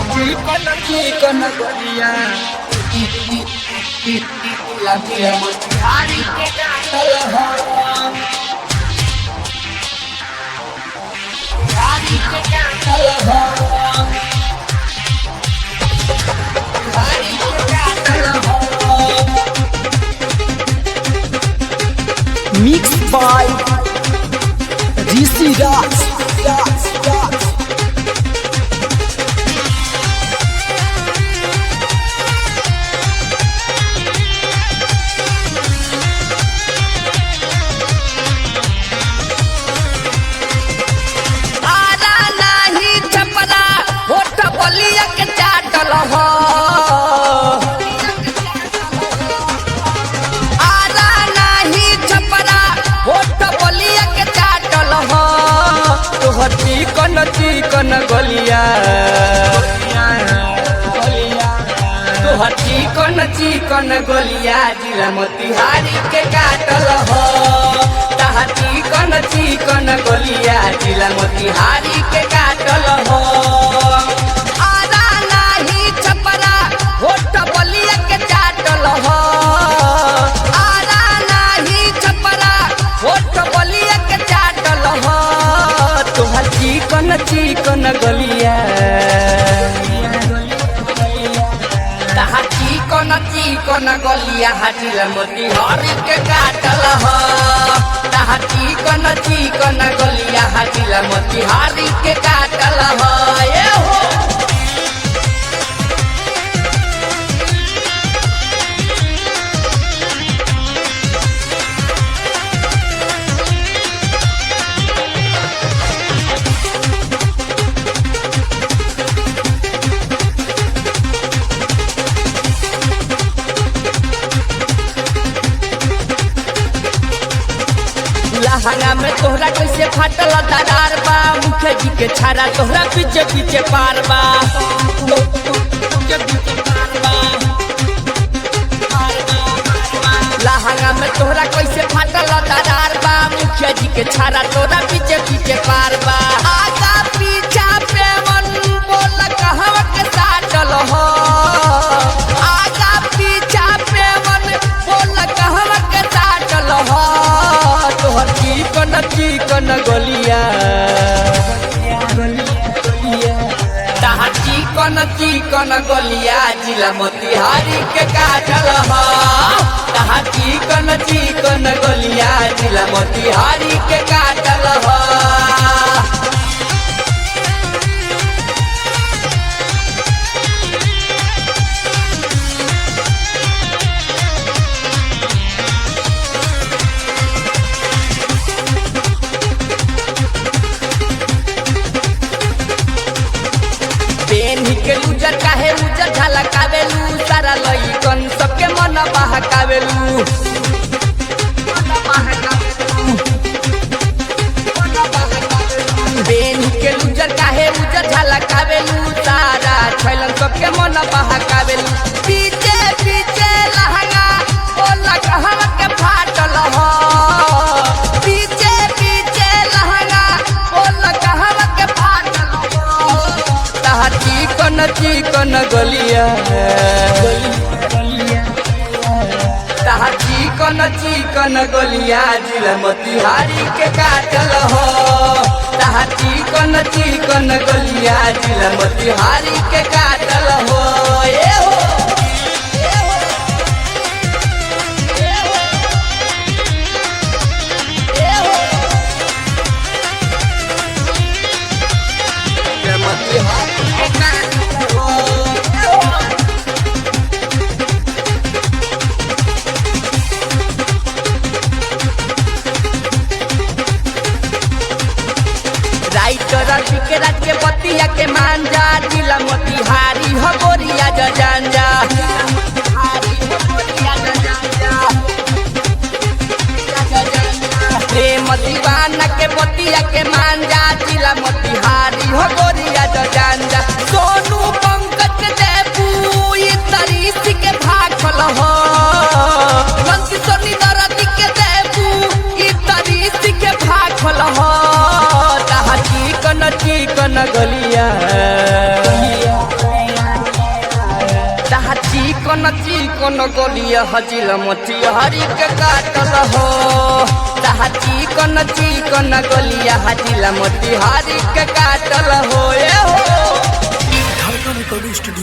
चिकन गलिया लगिया मोतिहारी के काटल हो मोतिहारी के काटल हो मोतिहारी के काटल हो Mixed by DC Raj. Ara नाही छपरा होठ बलिया के चाटल हो आरा नाही छपरा होठ बलिया के चाटल हो तोहर चिकन गलिया तोहर चिकन गलिया जिला मोतिहारी के काटल हो तोहर चिकन गलिया जिला मोतिहारी के काटल हो आरा नाही छपरा होठ बलिया के चाटल हो आरा नाही छपरा होठ बलिया के चाटल हो तोहर चिकन गलिया तोहर चिकन गलिया जिला मोतिहारी के काटल हो तोहर चिकन गलिया जिला मोतिहारी के काटल हो ये हो लहंगा में तोहरा कैसे फाटल दरार बा मुखे जी के छाड़ा तोहरा पीछे पीछे पार बा लहंगा में तोहरा कैसे फाटल दरार बा मुखे जी के छाड़ा तोहरा पीछे पीछे पार बा आगा पीछा पे मन बोल कहवा के साटल हो आगा पीछा पे मन बोल कहवा के साटल हो तोहर चिकन गलिया तोहर चिकन गलिया जिला मोतिहारी के काटल हो तोहर चिकन गलिया जिला मोतिहारी के काटल हो पेनी के लूजर काहे उजर झलकावेलू सारा लइकन सबके मन बहकावेलू पेनी के लूजर काहे उजर झलकावेलू सारा छैलन सबके मन बहकावेलू पीछे पीछे लहंगा बोला कहवा के फाटल हो पीछे पीछे लहंगा बोला कहवा के फाटल हो तोहर चिकन गलिया तोहर चिकन गलिया जिला मोतिहारी के काटल हो तोहर चिकन गलिया जिला मोतिहारी के काटल हो ये हो राज के बतिया के मांजा जिला मोतिहारी हो गोरिया जजांजा प्रेम दीवाना के बतिया के मांजा जिला मोतिहारी हो गोरिया जजांजा सोनू पंकज देबू ई तरीस के भागल हो नंदी सोनी दरदी के देबू ई तरीस के भागल हो तोहर चिकन गलिया चिकन गलिया हजिला मोतिहारी के काटल हो चिकन गलिया हजिला मोतिहारी के काटल हो।